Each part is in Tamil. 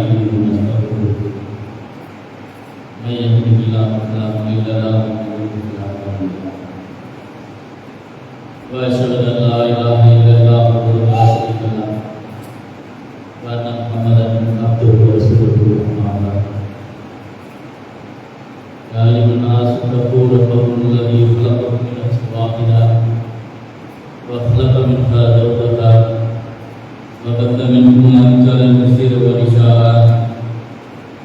ونستغفره من يهده الله فلا مضل له واشهد ان لا اله الا الله وحده لا شريك له وان محمدا عبده ورسوله اما بعد يا ايها الناس اتقوا ربكم الذي خلقكم من نفس واحده وخلق منها زوجها وبث منهما رجالا كثيرا ونساء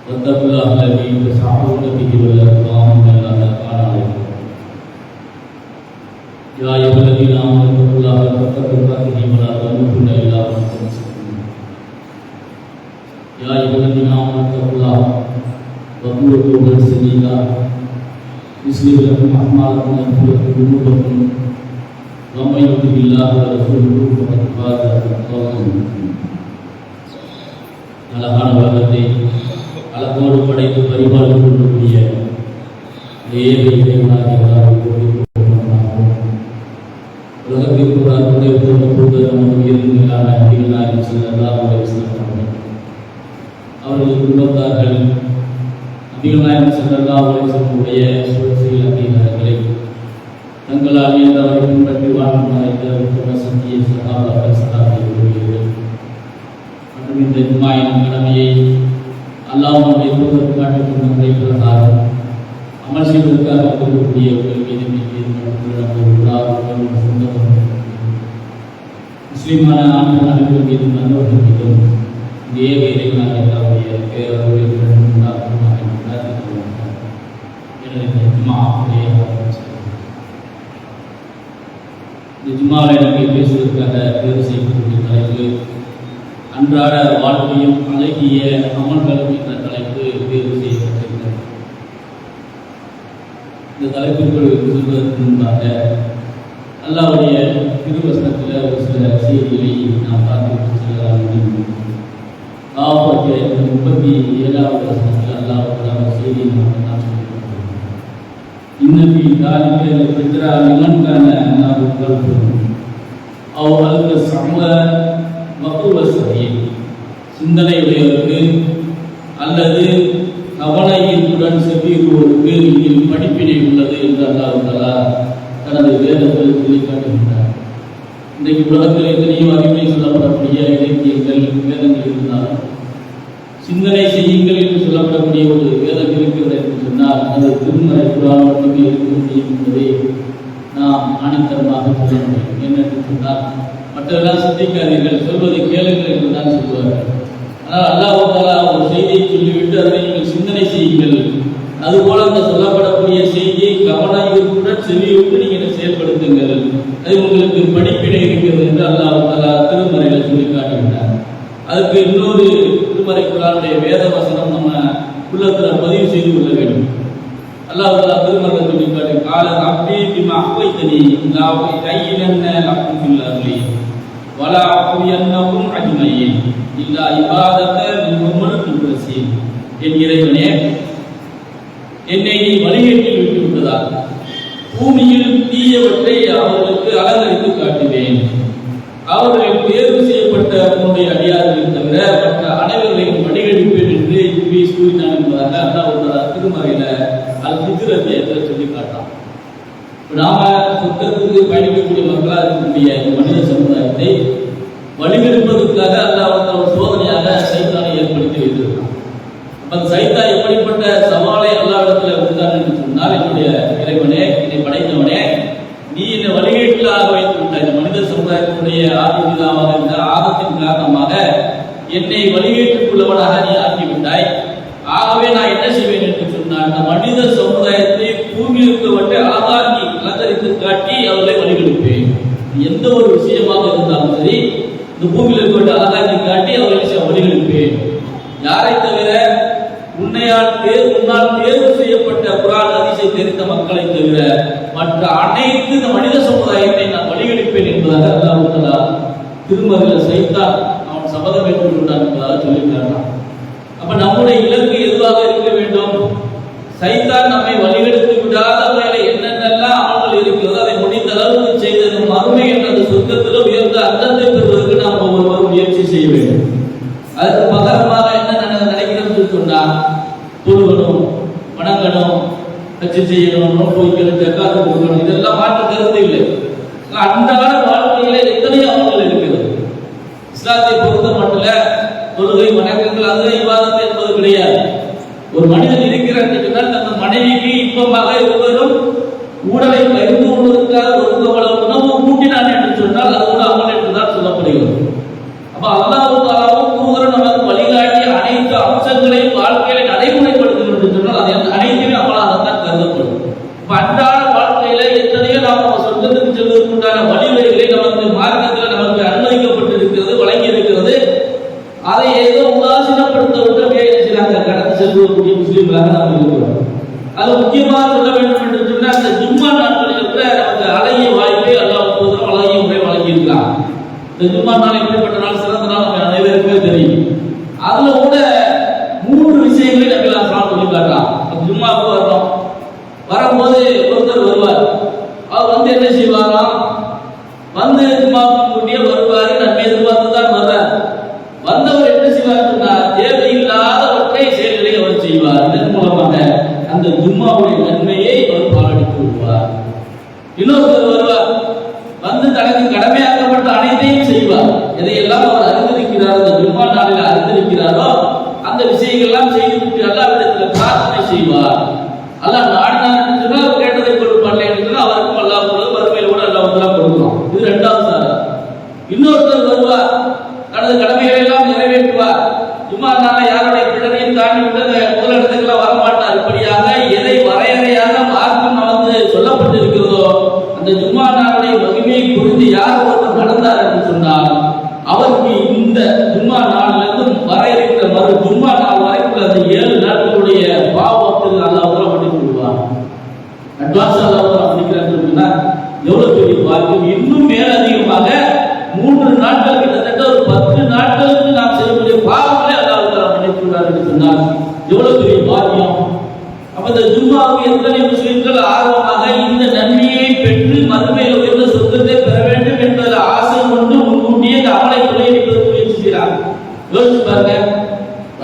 واتقوا الله الذي تساءلون به والارحام ان الله كان عليكم يا ايها الذين امنوا اتقوا الله حق تقاته ولا تموتن الا وانتم مسلمون يا ايها الذين امنوا اتقوا الله وقولوا قولا سديدا يصلح لكم اعمالكم ويغفر لكم ذنوبكم ومن يطع الله ورسوله فقد فاز فوزا அழகான உலகத்தை அழகோடு படைத்து பரிபாலித்துக் கொள்ளக்கூடிய ஏக உலகத்திற்கு ஒரு அற்புதத்தை அவர்கள் குடும்பத்தார்கள் நபிகள் நாயகம் ஸல்லல்லாஹு அலைஹி வஸல்லம் சுழற்சியில் அங்கீகாரங்களை தங்களால் இயன்றவரை பின்பற்றி வாழ்நாளை சத்திய சகாபாக்கள் சகாபிகள் மற்றும் இந்த ஜும்மாயின் கடமையை அல்லாஹ்வுடைய தூதர் காட்டிக் கொண்ட முறை பிரகாரம் அமல் செய்வதற்காக இருக்கக்கூடிய முஸ்லிமான ஆண்கள் அனைவரும் மீது நல்லவர்கள் மீதும் இந்த ஏக இறைவனாக அவருடைய பேரருடைய ஜும்மாவை நாங்கள் பேசுவதற்காக தேர்வு செய்யக்கூடிய தலைப்பு அன்றாட வாழ்க்கையும் அழகிய அமல்களும் என்ற தலைப்பு தேர்வு செய்யப்பட்டிருக்கிறது. இந்த தலைப்பிற்குள் சொல்வதற்கு முன்பாக அல்லாஹ்வுடைய திருவசனத்தில் ஒரு சில செய்திகளை நாம் பார்த்து செல்லலாம். 37வது வசனத்தில் அல்லாஹ் செய்தியை நாம் இன்னபி தாலிக பித்ரா லிமன் கான அல்லாஹ் அவ் அல்க சம மக்குவசதி சிந்தனையுடையவருக்கு அல்லது கவலையுடன் செவ்விடுவோருக்கு இதில் படிப்பினை உள்ளது என்று அல்லாஹ் தஆலா தனது வேதத்தில் சொல்லிக்காட்டுகின்றார். இன்றைக்கு உலகத்தில் எத்தனையோ அறிவுரை சொல்லப்படக்கூடிய இலக்கியங்கள் வேதங்கள் இருந்தாலும் சிந்தனை செய்யுங்கள் என்று சொல்லப்படக்கூடிய ஒரு வேதம் இருக்கிறது என்று சொன்னால் அது திருமறை குர்ஆன் மட்டுமே இருக்க முடியும் என்பதை நாம் ஆணித்தரமாக சொல்ல முடியும். என்னென்று சொன்னால் மற்றவர்களால் சிந்திக்காதீர்கள், சொல்வதை கேளுங்கள் என்று தான் சொல்வார்கள். ஆனால் அல்லாஹ் தஆலா ஒரு செய்தியை சொல்லிவிட்டு அதை நீங்கள் சிந்தனை செய்யுங்கள், அதுபோல அந்த சொல்லப்படக்கூடிய செய்தியை கவனயுடன் செவியுடன் நீங்கள் செயல்படுத்துங்கள், அது உங்களுக்கு படிப்பினை இருக்கிறது என்று அல்லாஹ் தஆலா திருமறையில் சொல்லி காட்டுகின்றார். அதுக்கு இன்னொரு திருமறை குர்ஆனுடைய வேத வசனம் நம்ம உள்ளத்தில் பதிவு செய்து கொள்ள வேண்டும். அல்லாஹ் தஆலா திருமறையில் சொல்லி காட்டு கால ரப்பி பிமா அஹ்வைதனி லா கையிலன்ன லக்கும் ஃபில் அர்லி வலா அஃபியன்னகும் அஜ்மயீன் இல்லா இபாதக மின்ஹுல் முக்லஸீன். என் இறைவனே, என்னை நீ வழிகேட்டில் விட்டு விட்டதாக பூமியில் தீயவற்றை அவர்களுக்கு அலங்கரித்து காட்டுவேன். அவர்களின் தேர்வு செய்யப்பட்ட உன்னுடைய அடியார்களை தவிர மற்ற அனைவர்களையும் வழிகெடுப்பேன் என்று இப்ளீஸ் கூறினான் என்பதாக அல்லாஹ் திருமறையில அல்-ஹிஜ்ர் அத்தியாயத்தில் சொல்லி காட்டான். நாம சொர்க்கத்துக்கு பயணிக்கக்கூடிய மக்களாக இருக்கக்கூடிய மனித சமுதாயத்தை வழிகெடுப்பதற்காக அல்லாஹ் ஒரு சோதனையாக சைத்தானை ஏற்படுத்தி வைத்திருக்கிறான். அந்த சைத்தான் எப்படிப்பட்ட சவாலை அல்லாஹ்விடத்தில் விடுத்தான் என்று சொன்னால், என்னுடைய இறைவனே, என்னை படைத்தவனே, நீ என்னை வழிகேட்டிலாக வைத்து விட்டாய். இந்த மனித சமுதாயத்தினுடைய ஆதிபிதாவாக இருந்த ஆதத்தின் காரணமாக என்னை வழிகேட்டுக்குள்ளவனாக நீ ஆக்கிவிட்டாய். ஆகவே நான் என்ன செய்வேன் என்று சொன்னால், இந்த மனித சமுதாயத்தை பூமியில் இருக்கவற்றை அழகாக்கி அலங்கரித்து காட்டி அவர்களை வழிகெடுப்பேன். எந்த ஒரு விஷயமாக இருந்தாலும் சரி, இந்த பூமியில் இருக்கவற்றை அழகாக்கி காட்டி அவர்களை வழிகெடுப்பேன். யாரை தவிர உன்னால் தேர்வு செய்யப்பட்ட குர்ஆன் ஹதீஸை தெரிந்த மக்களை தவிர மற்ற அனைத்து இந்த மனித சமுதாயத்தை நான் வழிகெடுப்பேன் என்பதாக அல்லாஹ் தஆலா திருமறையில் சைத்தான் அவன் சபதம் ஏற்றுக்கொண்டான் என்பதாக சொல்லியிருக்கிறான். அப்ப நம்முடைய இலக்கு எதுவாக இருக்க வேண்டும்? சைத்தான் நம்மை வழிகெடுத்து விடாத வகையில் என்னென்னலாம் அமல்கள் இருக்கிறதோ அதை முடிந்த அளவுக்கு செய்தது மறுமை என்ற அந்த சொர்க்கத்தில் உயர்ந்த அந்தத்தை பெறுவதற்கு நாம் ஒவ்வொருவரும் முயற்சி செய்ய வேண்டும். அதுக்கு பகரமாக என்ன வணங்கணும், கட்சி செய்யணும், நோட்டு வைக்கணும், ஜக்காத்து கொடுக்கணும், இதெல்லாம் மாற்ற கருத்து இல்லை. அன்றாட வாழ்க்கையில எத்தனையோ அமல்கள் இருக்கிறது. இஸ்லாத்தை பொறுத்த மட்டும் தொழுகை வணக்கங்கள் அது இபாதத் என்பது கிடையாது. ஒரு மனிதன் இருக்கிறார் சொன்னால் தந்த மனைவிக்கு இன்பமாக இருவரும் ஊடலை பகிர்ந்து கொள்வதற்காக ஒரு உணவு கூட்டினான் என்று சொன்னால் அது கூட அமல் என்றுதான் சொல்லப்படுகிறது. அப்ப அல்லாஹ் தஆலாவும் தூதர் நமக்கு வழிகாட்டிய அனைத்து அம்சங்களையும் வாழ்க்கையில நடைமுறைப்படுத்தும் என்று சொன்னால் அது அனைத்துமே அமலாகத்தான் கருதப்படும். இப்ப அன்றாட வாழ்க்கையில எத்தனையோ நாம் சொர்க்கத்துக்கு செல்வதற்குண்டான வழிவகைகளை நமக்கு மார்க்கத்தில் நமக்கு அனுமதிக்கப்பட்டிருக்கிறது, வழங்கி இருக்கிறது. அதை ஏதோ உதாசீனப்படுத்த விட்டு கடந்து செல்வக்கூடிய முஸ்லீம்களாக நாம் இருக்கிறோம். அது முக்கியமாக சொல்ல வேண்டும் என்று சொன்னால் அந்த ஜும்மா நாட்களில் கூட நமக்கு அழகிய வாய்ப்பை அல்லாஹ் தூதர் அழகிய முறை வழங்கியிருக்கிறார். இந்த ஜும்மா நாள் எப்படிப்பட்ட நாள், சிறந்த நாள் நம்ம அனைவருக்குமே தெரியும். அதுல கூட 3 விஷயங்களை நபி ஸல்லல்லாஹு சொல்லி காட்டுறான். ஜும்மாவுக்கு வர்றோம், வரும்போது ஒருத்தர் வருவார். அவர் வந்து என்ன செய்வாராம், வந்து ஜும்மாவுக்கு கூட்டியே வருவாரு, நம்ம எதிர்பார்த்து தான் வர்றார். வந்தவர் என்ன செய்வார்னா தேவையில்லாதவற்றை செயல்களை அவர் செய்வார். இதன் மூலமாக அந்த ஜும்மாவுடைய நன்மையை அவர் பாலடித்து விடுவார். இன்னொருத்தர் வருவார், வந்து தனக்கு கடமையாக்கப்பட்ட அனைத்தையும் செய்வார். எதையெல்லாம் அவர் அறிந்திருக்கிறார், அந்த ஜும்மா நாளில் அறிந்திருக்கிறாரோ அந்த விஷயங்கள் எல்லாம் செய்துவிட்டு அல்லாஹ்விடத்தில் பிரார்த்தனை செய்வார். அல்லாஹ் நாடினார் என்று சொன்னால் அவர் கேட்டதை கொடுப்பான் என்று சொன்னால் அவருக்கும் அல்லாஹ் வறுமையில் கூட அல்லாஹ் கொடுக்கலாம். இது 2வது சாரா. இன்னொருத்தர் வருவார், தனது கடமைகளை எல்லாம் நிறைவேற்றுவார். ஜும்மா நாளில் யாருடைய பின்னரையும் தாண்டி விட்டு முதலிடத்துக்கெல்லாம் வரமாட்டார். இப்படியாக எதை வரையறையாக மார்க்கம் நமக்கு சொல்லப்பட்டிருக்கிறதோ அந்த ஜும்மா நாளுடைய மகிமையை புரிந்து யார் ஒருவர் நடந்தார் என்று சொன்னால் அவருக்கு இந்த ஜும்மா நாளிலிருந்து வர இருக்கிற மறு ஜும்மா நாள் வரைக்கும் அந்த 7 நாட்களுடைய பாவத்தில் அல்லாஹ் மன்னித்து விடுவார். அட்வான்ஸ் அல்லாஹ் மன்னிக்கிறான்னு சொன்னா எவ்வளவு பெரிய பாக்கியம். இன்னும் மேலதிகமாக 3 நாட்கள் கிட்டத்தட்ட ஒரு 10 நாட்களுக்கு நாம் செய்யக்கூடிய பாவங்களை அல்லாஹ் மன்னித்து விடுவார் என்று சொன்னால் எவ்வளவு பெரிய பாக்கியம். அப்ப இந்த ஜும்மாவுக்கு எத்தனை முஸ்லிம்கள் ஆர்வமாக இந்த நன்மையை பெற்று மறுமையில் உயர்ந்த சொர்க்கத்தை பெற வேண்டும் என்பதில் ஆசை கொண்டு முன்கூட்டியே இந்த அமலை கொள்ளையடிப்பதற்கு முயற்சி செய்கிறார். யோசிச்சு பாருங்க,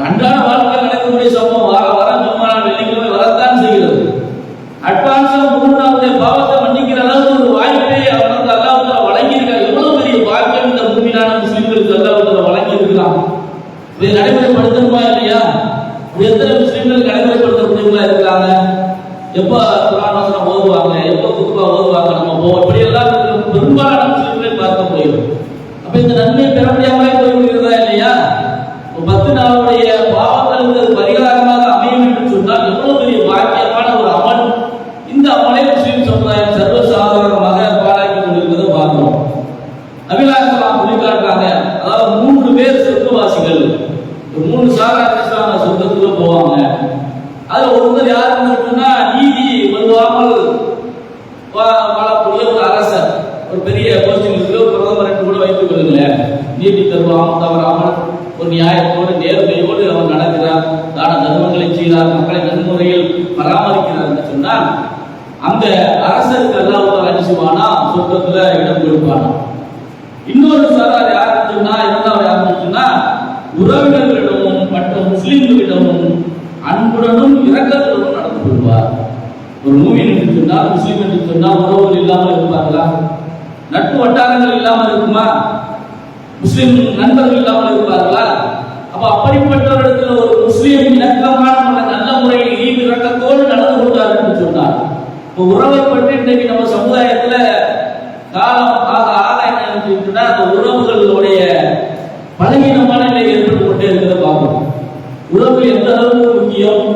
அன்றாட வாழ்க்கை நடக்கக்கூடிய சம்பவம் வர ஜும்மா நாள் வெள்ளிக்கிழமை வரத்தான் செய்கிறது. அட்வான்ஸா 3 நாளுடைய பாவத்தை மன்னிக்கிற அளவுக்கு ஒரு வாய்ப்பை அவருக்கு அல்லாஹ் வழங்கியிருக்கார். எவ்வளவு பெரிய பாக்கியம் இந்த பூமியிலான முஸ்லிம்களுக்கு அல்லாஹ் வழங்கி இருக்கிறான். இதை நடைமுறைப்படுத்தணுமா இல்லையா? எத்தனை முஸ்லிம்கள் நடைமுறைப்படுத்தக்கூடியவங்களா இருக்கிறாங்க? எப்ப குர்ஆன் வசனம் ஓதுவாங்க, எப்ப குத்பா ஓதுவாங்க, நம்ம போவோம். இப்படி எல்லாம் பெரும்பாலான முஸ்லிம்களை பார்க்க முடியும். அப்ப இந்த நன்மையை பெற முடியாமலே போய்விடுகிறதா இல்லையா? 10 நாளுடைய பாவங்களுக்கு பரிகாரமாக அமையும் என்று சொன்னால் எவ்வளவு பெரிய பாக்கியமான ஒரு அமல். இந்த அமலை முஸ்லிம் சமுதாயம் சர்வசாதாரணமாக பாராட்டி கொண்டிருக்கிறத பார்க்கிறோம். நபிகள் சொல்லி காட்டுறாங்க, அதாவது 3 பேர் சொர்க்கவாசிகள். 3 சாரா சொர்க்கத்துக்கு போவாங்க. அதுல ஒருத்தர் யாருன்னு சொன்னா நீதி வருவாமல் வாழக்கூடிய ஒரு அரசர், ஒரு பெரிய போஸ்டில் இருக்கிற ஒரு பிரதமர் என்று கூட வைத்துக் கொள்ளுங்களேன். நீதி தருவாமல் தவறாமல் ஒரு நியாயத்தோடு நேர்மையோடு அவர் நடக்கிறார், தான தர்மங்களை செய்கிறார், மக்களை நன்முறையில் பராமரிக்கிறார் என்று சொன்னால் அந்த அரசருக்கு அல்லாஹ் அனுசிவானா சொர்க்கத்துல இடம் கொடுப்பானா. இன்னொரு சாரார் யாருன்னு சொன்னா இரண்டாவது யாருன்னு சொன்னா உறவினர்களிடமும் மற்ற முஸ்லிம்களிடமும் அன்புடனும் இரக்கத்துடனும் நடந்து கொள்வார். ஒரு மூமின் என்று சொன்னால், முஸ்லிம் என்று சொன்னால் உறவுகள் இல்லாமல் இருப்பார்களா? நட்பு வட்டாரங்கள் இல்லாமல் இருக்குமா? முஸ்லிம் நண்பர்கள் இல்லாமல் இருப்பார்களா? அப்ப அப்படிப்பட்டவரிடத்தில் ஒரு முஸ்லிம் இணக்கமான நல்ல முறையில் ஈவு இரக்கத்தோடு நடந்து கொண்டார் என்று சொன்னார். இப்போ உறவை பற்றி இன்றைக்கு நம்ம சமுதாயத்துல காலம் ஆக ஆக என்ன அந்த உறவுகளுடைய பலகீனமான நிலை ஏற்பட்டு கொண்டே இருக்கிறத பார்க்கணும். உறவு எந்த அளவுக்கு முக்கியம்,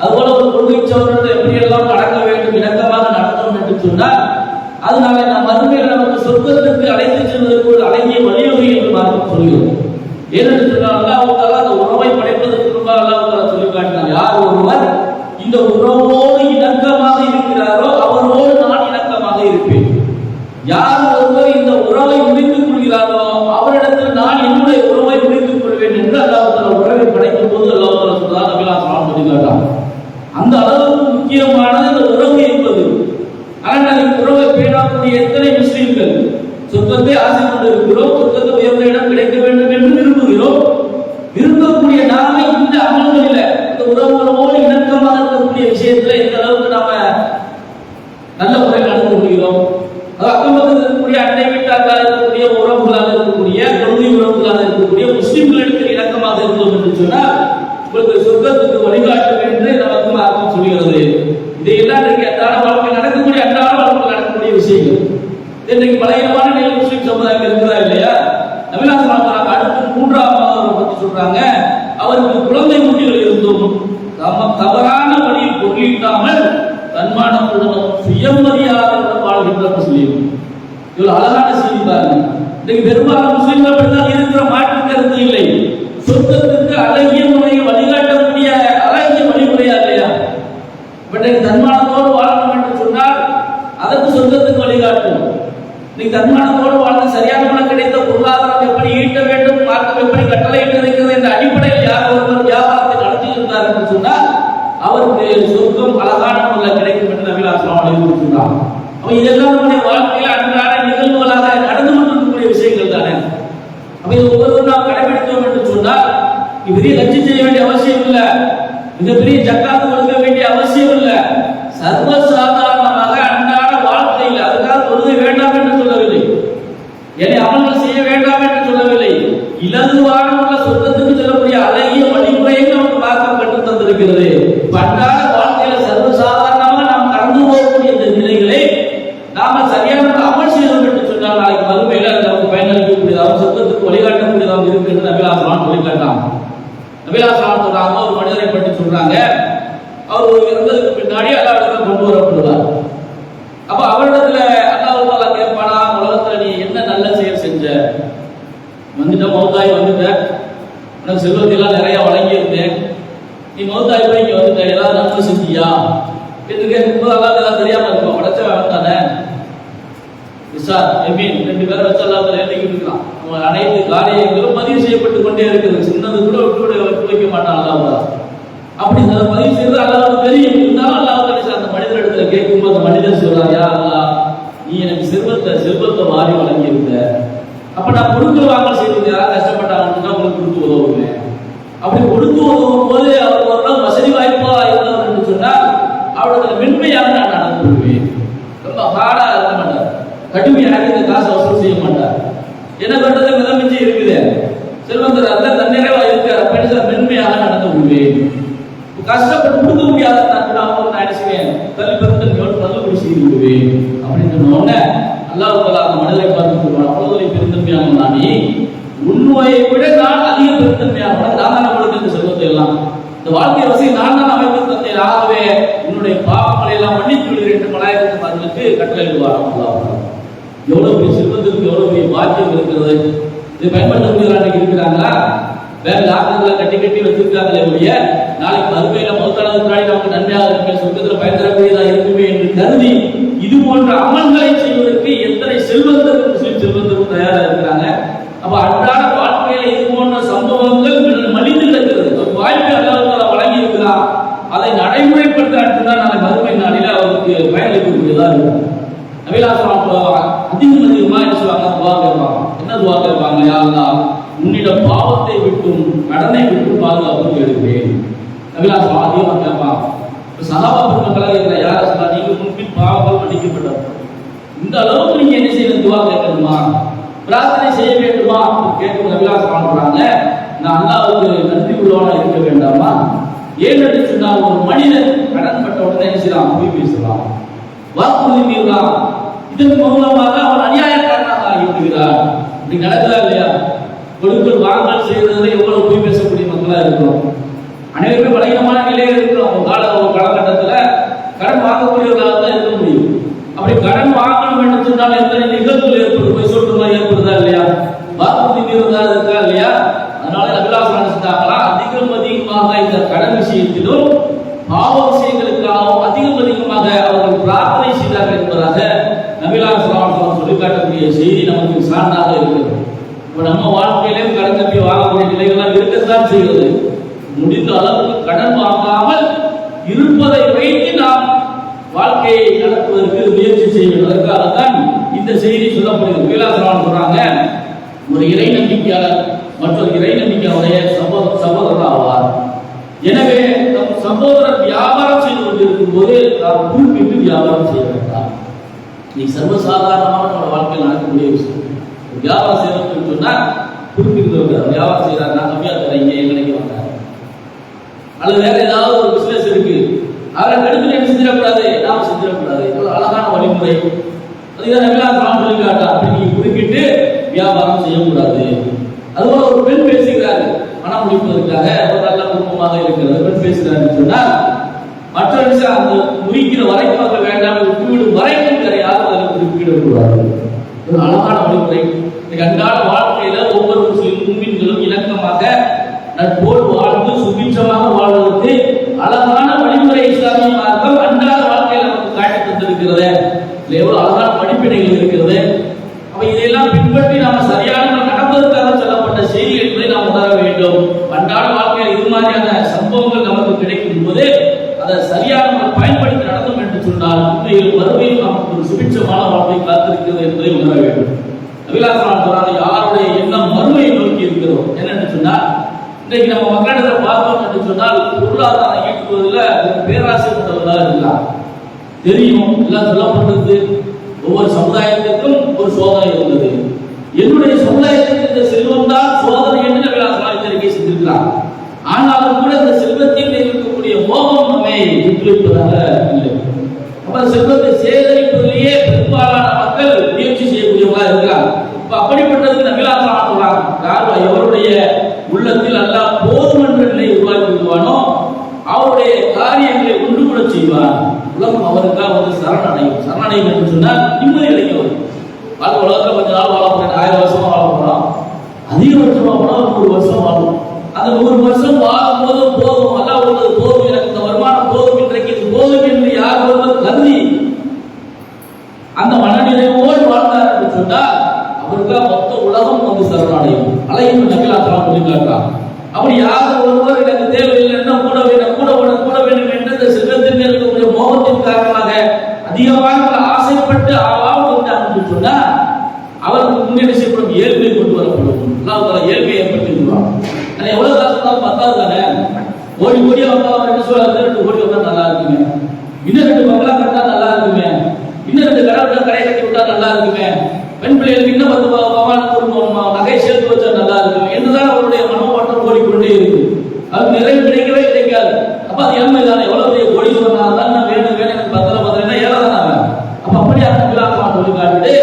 அதுபோல ஒரு கொள்கை சோழத்தை எப்படி எல்லாம் அடக்க வேண்டும், இணக்கமாக நடத்தணும் என்று சொன்னால் அதனால நம் மறுமையில் நமக்கு சொர்க்கத்திற்கு அழைத்து செல்வதற்கு ஒரு அழகிய வழிவகை என்று பார்க்க சொல்கிறோம். ஏனென்று சொன்னால் அல்லாஹ் தஆலா அந்த உறவை படைப்பதற்கு முன்பாக அல்லாஹ் தஆலா சொல்லி காட்டினார், யார் ஒருவர் இந்த உறவோடு இணக்கமாக இருக்கிறாரோ அவரோடு நான் இணக்கமாக இருப்பேன். யார் ஒருவர் இந்த உறவை முறித்துக் கொள்கிறாரோ அவரிடத்தில் நான் என்னுடைய உறவை முறித்துக் கொள்வேன் என்று அல்லாஹ் தஆலா உறவை படைக்கும் போது அல்லாஹ் தஆலா சொல்றார், நபிகள் சொல்லி காட்டார். அந்த அளவுக்கு முக்கியமானது இந்த உறவு என்பது. ஆனால் இந்த உறவை பேணக்கூடிய எத்தனை முஸ்லிம்கள் சொர்க்கத்தை ஆசை கொண்டு இருக்கிறோம், சொர்க்கத்தை உயர்ந்த இடம் கிடைக்க வேண்டும் என்று விரும்புகிறோம். விரும்பக்கூடிய நாமே இந்த அமல்களில் இந்த உறவுகளோடு இணக்கமாக இருக்கக்கூடிய விஷயத்துல எந்த அளவுக்கு நாம நல்ல முறையில் நடந்து கொள்கிறோம். அக்கம் பக்கத்தில் இருக்கக்கூடிய அண்டை வீட்டார்களாக இருக்கக்கூடிய உறவுகளாக இருக்கக்கூடிய தொழுகை உறவுகளாக இருக்கக்கூடிய முஸ்லிம்களுக்கு இணக்கமாக இருந்தோம் என்று சொன்னால் உங்களுக்கு சொர்க்கத்துக்கு வழிகாட்டும் என்று நமக்கு மார்க்கம் சொல்கிறது. இதையெல்லாம் இன்றைக்கு அன்றாட வாழ்க்கை நடக்கக்கூடிய அன்றாட வாழ்க்கையில் நடக்கக்கூடிய விஷயங்கள். இன்றைக்கு பலகீனமான நிலையில் முஸ்லிம் சமுதாயம் இருக்கிறதா இல்லையா? நபிகள் ஸல்லல்லாஹு அடுத்து மூன்றாவது பற்றி சொல்றாங்க, அவருக்கு குழந்தை குட்டிகள் இருந்தும் தவறான வழியில் பொருளீட்டாமல் தன்மானத்துடன் சுயமரியாதையுடன் வாழ்கின்ற முஸ்லீம். இவ்வளவு அழகான செய்தி பாருங்க. இன்னைக்கு பெரும்பாலான முஸ்லீம்கள் அப்படிதான் இருக்கிற, மாற்று கருத்து இல்லை. சொர்க்கத்துக்கு அழகிய முறையை வழிகாட்டக்கூடிய அழகிய வழிமுறையா இல்லையா? இன்றைக்கு தன்மானத்தோடு வாழணும் என்று சொன்னால் அதற்கு சொர்க்கத்துக்கு வழிகாட்டும். இன்னைக்கு தன்மானத்தோடு வாழ்ந்து சரியான முறை கிடைத்த பொருளாதாரம் எப்படி ஈட்ட வேண்டும், மார்க்கம் எப்படி கட்டளை இருக்கிறது என்ற அடிப்படையில் யார் ஒருவர் வியாபாரத்தை நடத்தி இருந்தார் என்று சொன்னால் அவருக்கு சொர்க்கம் அழகான முறையில் கிடைக்கும் என்று நபிகள் ஸல்லல்லாஹு சொன்னார். அப்ப இதெல்லாம் நம்முடைய வாழ்க்கையில் அன்றாட நிகழ்வுகளாக நடந்து கொண்டிருக்கக்கூடிய விஷயங்கள் தானே. அப்ப இது ஒவ்வொருவரும் நாம் கடைபிடித்தோம் என்று சொன்னால் பெரிய லட்சி செய்ய வேண்டிய அவசியம் இல்லை, மிகப்பெரிய ஜக்காத்து கொடுக்க வேண்டிய அவசியம் இல்லை. சர்வசாதாரணமாக அன்றாட வாழ்க்கையில் அதுக்காக தொழுகை வேண்டாம் என்று சொல்லவில்லை, என்னை அமல்கள் செய்ய வேண்டாம் என்று சொல்லவில்லை. இலகுவான உள்ள சொர்க்கத்துக்கு செல்லக்கூடிய அழகிய வழிமுறையை நமக்கு மார்க்கம் கற்றுத் தந்திருக்கிறது. அன்றாட வாழ்க்கையில சர்வசாதாரணமாக நாம் கடந்து போகக்கூடிய இந்த நிலைகளை நாம சரியான அமல் செய்யணும் என்று சொன்னால் நாளைக்கு மறுமையில நமக்கு பயனளிக்கக்கூடியதாக சொர்க்கத்துக்கு வழிகாட்டக்கூடியதாக இருக்கு என்று நபிகள் ஸல்லல்லாஹு வழிகாட்டாங்க. நபிகள் ஸல்லல்லாஹு சொல்றாங்க, ஒரு மனிதரை பற்றி சொல்றாங்க, அவர் இறந்ததுக்கு பின்னாடி அல்லாஹ்விடத்தில் கொண்டு வரப்படுவார். அப்ப அவரிடத்துல அல்லாஹ் தஆலா கேட்பானா, உலகத்துல நீ என்ன நல்ல செயல் செஞ்ச? வந்துட்ட மௌத்தாய் வந்துட்ட, உனக்கு செல்வத்தையெல்லாம் நிறைய வழங்கி இருந்தேன், நீ மௌத்தாய் போய் இங்க வந்துட்ட, ஏதாவது நன்மை செஞ்சியா என்று கேட்கும்போது அல்லாஹ் ஏதாவது தெரியாம இருக்கும், உடச்சவன் தானே விசார் எமீன் 2 பேரை வச்சு அல்லாஹ் எழுதிக்கிட்டு இருக்கான். நம்ம அனைத்து காரியங்களும் பதிவு செய்யப்பட்டு கொண்டே இருக்குது, சின்னது கூட விட்டு வைக்க மாட்டான் அல்லாஹ். அப்படி பதிவு செய்வது அல்லாஹ்வுக்கு தெரியும். இருந்தாலும் அல்லாஹ் அந்த மனிதரிடத்துல கேட்கும்போது அந்த மனிதர் சொல்றார், யா அல்லாஹ், நீ எனக்கு செல்வத்தை வாரி வழங்கி இருந்த, அப்ப நான் கொடுத்து வாங்கல் செய்வது யாராவது கஷ்டப்பட்டாங்கன்னா உங்களுக்கு கொடுத்து உதவுவேன். அப்படி கொடுத்து உதவும் போது அவர் ஒரு நாள் வசதி வாய்ப்பா இருந்தவர் என்று சொன்னால் அவருடைய மென்மையாக நான் நடந்து கொள்வேன். ரொம்ப ஹார்டா இருக்க மாட்டார், கடுமையாக இந்த காசை வசூல் செய்ய மாட்டார். என்ன பண்றது, மிதமிஞ்சி இருக்குது, செல்வந்தர் அல்ல தன்னிறைவா இருக்கார், அப்படி மென்மையாக நடந்து கொள்வேன். கஷ்டப்பட்டு கொடுக்க முடியாத நான் என்ன செய்வேன், தள்ளிப்பெருந்தன்மையோடு தள்ளுபடி செய்து விடுவேன் அப்படின்னு சொன்ன உடனே அல்லாஹ் தஆலா அந்த மனிதரை பார்த்து சொல்வார், அவ்வளவு பெருந்தன்மையான நானே, உன்னுடைய விட நான் அதிக பெருந்தன்மையான நான் தான் நம்மளுக்கு இந்த செல்வத்தை எல்லாம் இந்த வாழ்க்கை வசதி நான் தான் அமைப்பு தந்தேன், ஆகவே உன்னுடைய பாவங்களை எல்லாம் மன்னித்து விடுகிறேன் என்று மலாயிகத்து பதிலுக்கு கட்டளையிடுவார் அல்லாஹ். எவ்வளவு பெரிய செல்வத்திற்கு எவ்வளவு பெரிய பாக்கியம் இருக்கிறது. இதை பயன்படுத்தக்கூடியவர்கள் இருக்கிறாங்களா? வேற லாக்கர்ல கட்டி வச்சிருக்காங்களே ஒழிய நாளைக்கு மறுமையில மௌத்தானதுக்கு முன்னாடி நமக்கு நன்மையாக இருக்க சொர்க்கத்துல பயன் தரக்கூடியதாக இருக்குமே என்று கருதி இது போன்ற அமல்களை செய்வதற்கு எத்தனை செல்வந்தர்கள் முஸ்லிம் செல்வந்தர்கள் தயாராக இருக்கிறாங்க. அப்ப அன்றாட வாழ்க்கையில இது போன்ற சம்பவங்கள் மலிந்து கிடக்கிறது. ஒரு வாய்ப்பை அல்லாஹ் வழங்கி இருக்கிறார், அதை நடைமுறைப்படுத்த நாளை மறுமை நாளில அவருக்கு பயனளிக்கக்கூடியதாக இருக்கும். நபிகள் ஸல்லல்லாஹு அதிகமா என்ன சொல்லுவாங்க, துஆ கேட்பாங்க. என்ன துஆ கேட்பாங்க, யா அல்லாஹ், உன்னிடம் பாவத்தை விட்டும் கடனை விட்டும் பாதுகாப்பு கேட்கிறேன். நபிகள் ஸல்லல்லாஹு அதிகமா கேட்பாங்க. சஹாபா பெருமக்களாக இருக்கிற யார சொல்ல, நீங்க முன்பின் பாவங்கள் மன்னிக்கப்பட்டவர், இந்த அளவுக்கு நீங்க என்ன செய்யணும், துஆ கேட்கணுமா, பிரார்த்தனை செய்ய வேண்டுமா கேட்கும். நபிகள் சொல்றாங்க, நான் அல்லாஹ்வுக்கு நன்றி உள்ளவனா இருக்க வேண்டாமா? ஏன் என்று சொன்னால் ஒரு மனிதன் கடன் பட்ட உடனே என்ன செய்யலாம், போய் பேசலாம், வாக்குறுதி மீறலாம், இதன் மூலமாக அவன் அநியாயக்காரனாக ஆகிவிடுகிறார். இப்படி நடக்குதா இல்லையா? கொடுக்கல் வாங்கல் செய்யறதுல எவ்வளவு போய் பேசக்கூடிய மக்களா இருக்கிறோம். அனைவருமே பலகீனமான நிலையில் இருக்கிறோம். ஒரு காலகட்டத்துல கடன் வாங்கக்கூடியவர்களாக தான் இருக்க முடியும். அப்படி கடன் வாங்கணும் என்று சொன்னால் எத்தனை நிகழ்வுகள் ஏற்படும், போய் சொல்றதா ஏற்படுதா இல்லையா, வாக்குறுதி மீறுதா இருக்கா இல்லையா? அதனால நபிகள் ஸல்லல்லாஹு அதிகமாக இந்த கடன் விஷயத்திலும் பாவ விஷயங்களுக்காகவும் அதிகமாக அவர்கள் பிரார்த்தனை செய்தார்கள் என்பதாக நபிகள் ஸல்லல்லாஹு சொல்லி காட்டக்கூடிய செய்தி நமக்கு சான்றாக இருக்கிறது. இப்போ நம்ம வாழ்க்கையிலும் கடன் தப்பி வாங்கக்கூடிய நிலைகள்லாம் இருக்கத்தான் செய்கிறது. முடிந்த அளவுக்கு கடன் வாங்காமல் இருப்பதை வைத்து நாம் வாழ்க்கையை நடத்துவதற்கு முயற்சி செய்வது. அதற்காகத்தான் இந்த செய்தி சொல்லப்படுகிறது. நபிகள் சொல்றாங்க, ஒரு இறை நம்பிக்கையாளர் மற்றொரு இறை நம்பிக்கையுடைய சகோதரர் ஆவார். எனவே நம் சகோதரர் வியாபாரம் செய்து கொண்டிருக்கும் போது நாம் குறிப்பிட்டு வியாபாரம் செய்ய வேண்டாம். நீ சர்வசாதாரணமான நம்ம வாழ்க்கையில் நடக்கக்கூடிய விஷயம். வியாபாரம் செய்யணும்னு சொன்னா குறிப்பிட்டு வியாபாரம் செய்யறாங்க, நான் கம்மியா தரேன், இங்க எங்கனைக்கு வாங்க, அல்லது வேற ஏதாவது ஒரு பிசினஸ் இருக்கு, அவரை கடுத்து என்ன செஞ்சிடக்கூடாது, நாம செஞ்சிடக்கூடாது. இவ்வளவு அழகான வழிமுறை. அதுதான் நபிலாம் சொல்லி காட்டா. அப்படி நீங்க குறிப்பிட்டு வியாபாரம் செய்யக்கூடாது. அதுபோல ஒரு பெண் பேசுகிறாரு, மனம் முடிப்பதற்காக ஒரு நல்ல குடும்பமாக இருக்கிறது, பெண் பேசுகிறாருன்னு சொன்னா மற்ற விஷயம் அந்த முடிக்கிற வரைக்கும் அது வேண்டாம், விட்டுவிடும் வரைக்கும் வேற யாரும் அதில் குறிப்பிடக்கூடாது. ஒரு அழகான வழிமுறை. அன்றாட வாழ்க்கையில ஒவ்வொரு முஸ்லிம்களும் இணக்கமாக நட்போடு வாழ்ந்து சுபிட்சமாக வாழ்வதற்கு அழகான வழிமுறை இஸ்லாமிய மார்க்கம் அன்றாட வாழ்க்கையில் நமக்கு காட்டி தந்திருக்கிறது. எவ்வளவு அழகான படிப்பினைகள் இருக்கிறது. அப்ப இதையெல்லாம் பின்பற்றி நாம சரியான நடப்பதற்காக சொல்லப்பட்ட செய்தி என்பதை நாம் உணர வேண்டும். அன்றாட வாழ்க்கையில் இது மாதிரியான சம்பவங்கள் நமக்கு கிடைக்கும் போது அதை சரியான பயன்படுத்தி நடந்தோம் என்று சொன்னால் உண்மையில் மறுமையில் நமக்கு ஒரு சுபிட்சமான வாழ்க்கை காத்திருக்கிறது என்பதை உணர வேண்டும். நபிகளார் சொல்றாங்க, யாருடைய எண்ணம் மறுமையை நோக்கி இருக்கிறோம் என்னன்னு சொன்னால், இன்றைக்கு நம்ம மக்களிடத்தில் பார்த்தோம் என்று சொன்னால் பொருளாதாரம் ஈட்டுவதில் பேராசை கொண்டவர்களாக இருக்கலாம். தெரியும், எல்லாம் சொல்லப்பட்டது. ஒவ்வொரு சமுதாயத்திற்கும் ஒரு சோதனை இருந்தது. என்னுடைய சமுதாயத்திற்கு இந்த செல்வம் தான் சோதனை என்று நபிகளார் எச்சரிக்கை செஞ்சிருக்கிறார். ஆனாலும் கூட இந்த செல்வத்தில் இருக்கக்கூடிய மோகம் நம்மை விட்டுவிப்பதாக இல்லை. அப்ப செல்வத்தை சேகரிப்பதிலேயே பெரும்பாலான மக்கள் முயற்சி செய்யக்கூடியவர்களாக இருக்கிறார். இப்ப அப்படிப்பட்டதுக்கு நபிகளார் சொல்றாங்க, யார் எவருடைய உள்ளத்தில் அல்லாஹ் போதும் என்ற நிலையை உருவாக்கி விடுவானோ அவருடைய காரியங்களை ஒன்று கூட செய்வார். உலகம் அவருக்காக வந்து சரணடையும். சரணடையும் என்று சொன்னால் நிம்மதி கிடைக்கும். உலகத்தில் கொஞ்ச நாள் வாழ போறேன், 1000 வருஷமா வாழ போறோம், அதிகபட்சமா போனா 100 வருஷம் வாழும். அந்த 100 வருஷம் வாழும் போது போதும், அல்ல உள்ளது போதும், எனக்கு இந்த வருமானம் போதும், இன்றைக்கு இது போதும் என்று யார் ஒருவர் கருதி அந்த மனநிலையோடு வாழ்ந்தார் என்று சொன்னால் அவருக்காக மொத்த உலகம் வந்து சரணடையும். அலையும் நபிகளார் சொல்லி காட்டார். அப்படி யார் ஒருவர் எனக்கு தேவையில்லை, என்ன கூட வேண்டும், கூட வேண்டும் என்று இந்த செல்வத்தின் இருக்கக்கூடிய மோகத்தின் காரணமாக அதிகமாக ஆசைப்பட்டு ஆவான்னு சொன்னா அவருக்கு முன்னேறி செய்யப்படும் ஏழ்மை கொண்டு வரப்படும். ஏழ்மை ஏற்படுத்திடுவான். எவ்வளவு காசு இருந்தாலும் பத்தாது தானே. கோடி கோடியா வந்தாலும் என்ன சொல்றாரு, 2 கோடி வந்தா நல்லா இருக்குமே, இன்னும் 2 பங்களா கட்டா நல்லா இருக்குமே, இன்னும் 2 கடை கட்டி விட்டா நல்லா இருக்குமே, பெண் பிள்ளைகளுக்கு இன்னும் 10 பவான் நகை சேர்த்து வச்சா நல்லா இருக்குமே என்றுதான் அவருடைய மனோபாட்டம் ஓடிக்கொண்டே இருக்கு. அது நிறைவு கிடைக்கவே கிடைக்காது. அப்ப அது ஏழ்மை தானே. எவ்வளவு பெரிய கோடி சொன்னால்தான் வேணும் எனக்கு பத்திரம் ஏழாதானே. அப்ப அப்படியான நபிகளார் சொல்லி காட்டிட்டு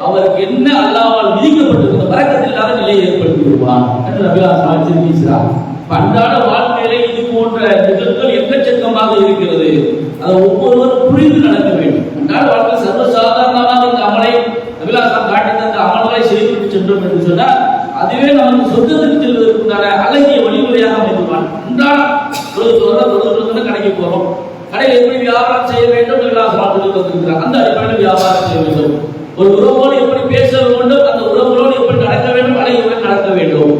அவருக்கு என்ன அல்லாஹ்வால் விதிக்கப்பட்டிருக்கிற பரக்கத்தில்லாத நிலையை ஏற்படுத்தி விடுவான் என்று நபிகளார் எச்சரிக்கிறார். அன்றாட வாழ்க்கையிலே இது போன்ற நிகழ்வுகள் எக்கச்சக்கமாக இருக்கிறது. அதை ஒவ்வொருவரும் புரிந்து நடக்க வேண்டும். அன்றாட வாழ்க்கை சர்வசாதாரணமாக இந்த அமலை நபிகளார் காட்டி தந்த அமல்களை செய்துவிட்டு சென்றோம் என்று சொன்னால் அதுவே நமக்கு சொர்க்கத்துக்கு செல்வதற்குண்டான அழகிய வழிமுறையாக அமைந்துள்ளான். அன்றாடம் தொழுது கடைக்கு போறோம், கடையில் எப்படி வியாபாரம் செய்ய வேண்டும் வந்திருக்கிறார். அந்த அடிப்படையில் வியாபாரம் செய்ய வேண்டும். ஒரு உறவோடு எப்படி பேச வேண்டும், அந்த உறவுகளோடு எப்படி நடக்க வேண்டும், அழகியவர்கள் நடக்க வேண்டும்.